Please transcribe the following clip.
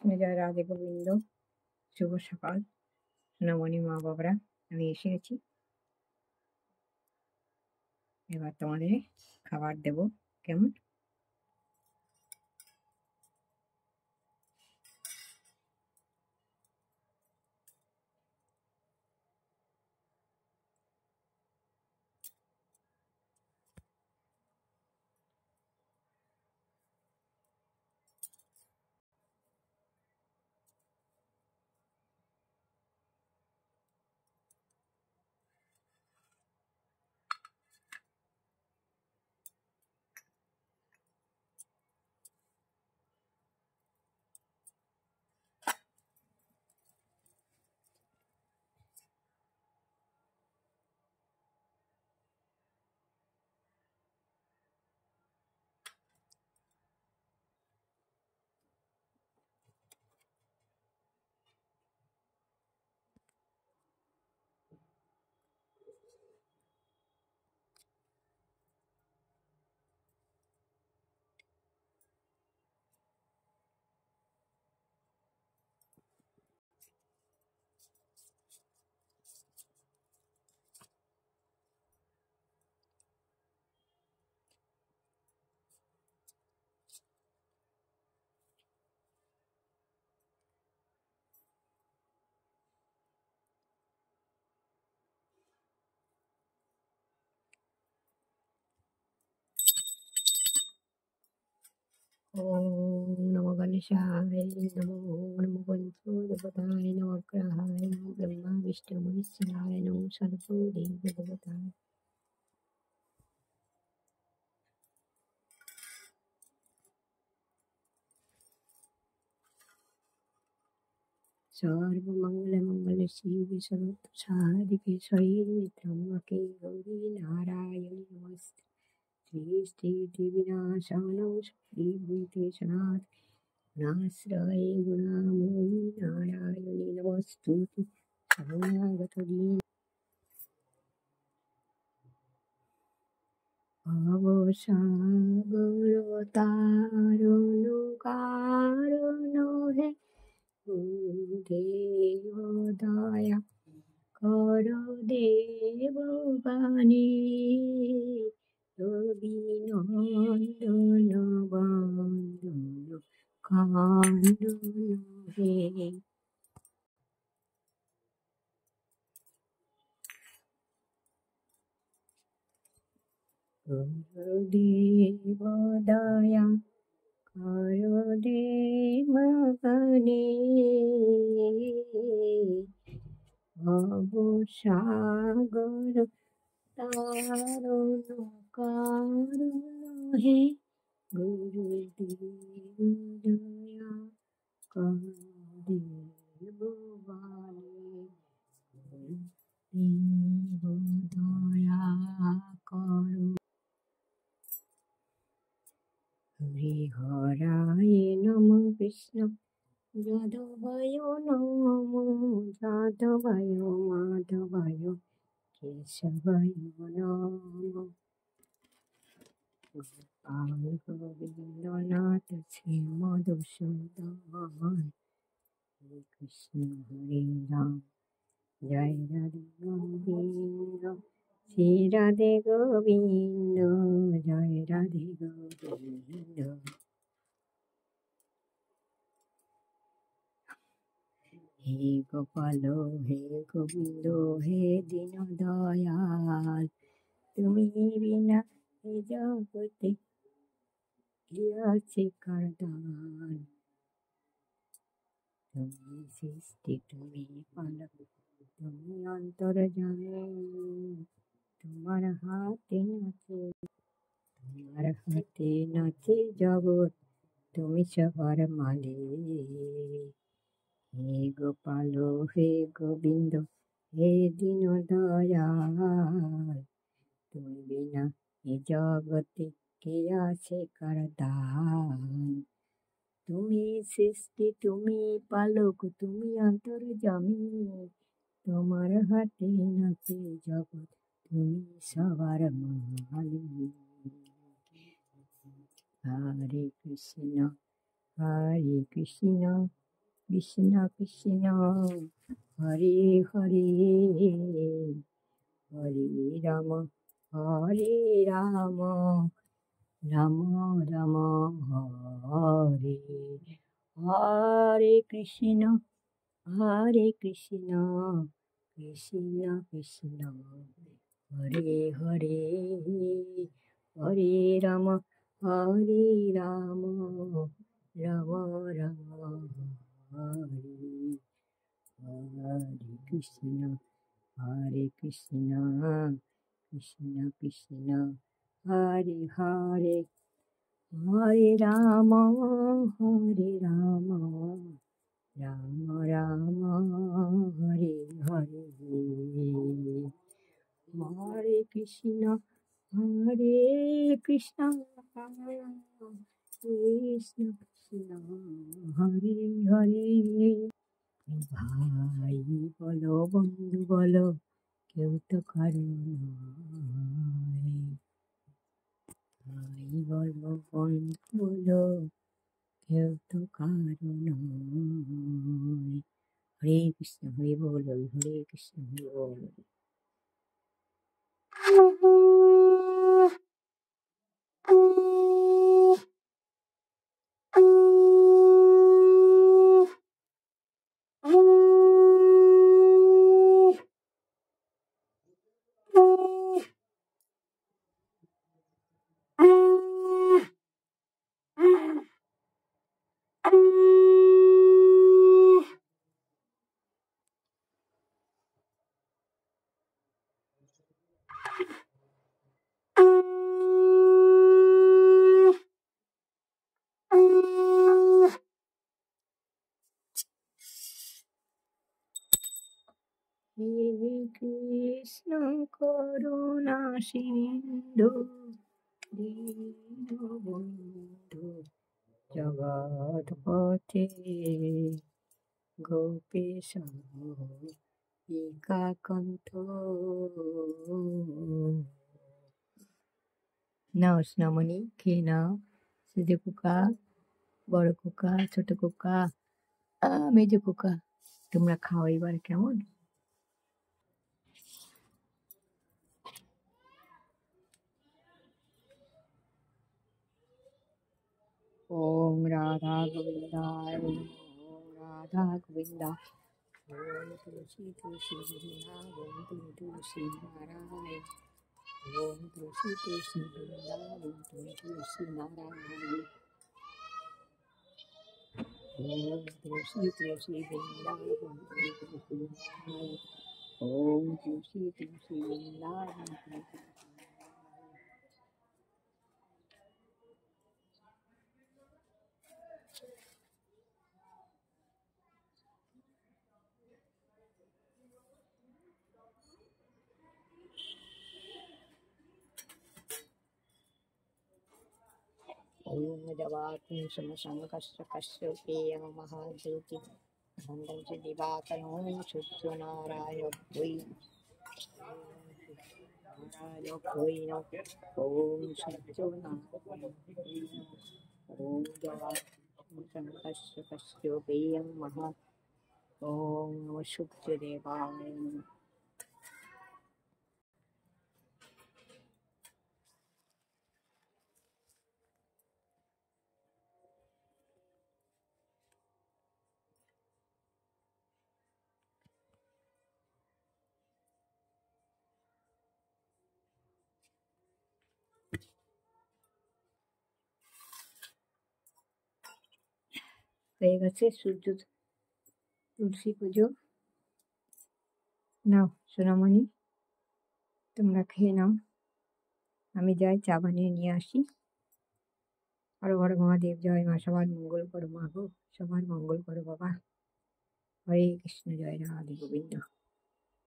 কৃষ্ণ, জয় রাধে গোবিন্দ। শুভ সকাল সোনামণি মা বাবারা, আমি এসে গেছি। এবার তোমাদের খাবার দেব। কেমন? ওম নমো গণেশায়, নমো নমো পঞ্চদেবতায়, নবগ্রহায়, নমো ব্রহ্মা বিষ্ণু মহেশ্বরায়, নমো সর্বদেবদেবতায়। সর্বমঙ্গলমঙ্গলে শিবে সর্বসাধিকে শরীরে ত্র্যম্বকে গৌরী নারায়ণী নমস্তে। শ্রী বিনাশানং শ্রীভূতে সনাত নাশ্রয়ে গুণাময়ী নারায়ণী নমস্তুতে। শরণাগত দীন ভবসাগর তারণ হে, দেব দয়া কর দেব বাণী, অভিনন্দন বন্দন খণ্ডন হে। দেব দয়া কর দেব বাণী, ভবসাগর তারণ কারণ হে, গুরুদেব দয়া কর দেব বাণী, দেব দয়া কর। হরিহরায় নম কৃষ্ণ যাদবায় নম, যাদবায় মাধবায় কেশবায় নম। গোপাল গোবিন্দনাথ শ্রী মধুসূদন, হরে কৃষ্ণ হরে রাম, জয় রাধে গোবিন্দ, শ্রী রাধে গোবিন্দ, জয় রাধে গোবিন্দ। হে গোপাল হে গোবিন্দ হে দীন দয়াল, তুমি বিনা এ জগতে কে আছে কারদান। তুমি সৃষ্টি তুমি পালক তুমি অন্তর্যামী, তোমার হাতে নাচে জগৎ, তুমি সবার মালিক। হে গোপাল হে গোবিন্দ হে দীন দয়াল, তুমি বিনা এ জগতে কে আছে কারদান। তুমি সৃষ্টি তুমি পালক তুমি অন্তর্যামী, তোমার হাতে নাচে জগৎ, তুমি সবার মালিক। হরে কৃষ্ণ কৃষ্ণ কৃষ্ণ হরে হরে হরে রাম হরে রাম রাম রাম হরে হরে কৃষ্ণ কৃষ্ণ কৃষ্ণ হরে হরে হরে রাম রাম রাম হরে হরে কৃষ্ণ কৃষ্ণ কৃষ্ণ হরে হরে হরে রাম রাম রাম হরে হরে হরে কৃষ্ণ কৃষ্ণ কৃষ্ণ হরে হরে ভাই বলো বন্ধু বলো কেউ তো কারো নয়। ভাই বলো বন্ধু বলো কেউ তো কারো নয়। হরে কৃষ্ণ হরে বল হরে কৃষ্ণ হরে বল। হে কৃষ্ণ করুণা সিন্ধু দীনবন্ধু জগৎপতে গোপেশ একাকণ্ঠ। নাও সোনামণি খেয়ে নাও। সেজে খোকা, বড় খোকা, ছোট খোকা, মেজো খোকা, তোমরা খাও এবার কেমন। ওম রাধা গোবিন্দায় ওম রাধা গোবিন্দা ওম তুলসী তুলসী বৃন্দাবন তুমি তুলসী নারায়ণ ওম তুলসী তুলসী বৃন্দাবন তুমি তুলসী নারায়ণ ওম তুলসী তুলসী বৃন্দাবন তুমি তুলসী নারায়ণ ওম তুলসী তুলসী বৃন্দাবন তুমি ओम जवात्म समसंकस्य कश्यपेय महाज्योति भंडं च दिवाकरं सूर्यनाराय भुइ नाराय भुइ ओम सूर्यनाराय ओम जवात्म समसंकस्य कश्यपेय महा ओम नमः सूर्यदेवाय হয়ে গেছে সূর্য তুলসী পুজো। নাও সোনামণি তোমরা খেয়ে নাও, আমি যাই চা বানিয়ে নিয়ে আসি। হর হর মহাদেব, জয় মা, সবার মঙ্গল করো মা গো, সবার মঙ্গল করো বাবা। হরে কৃষ্ণ, জয় রাধে গোবিন্দ।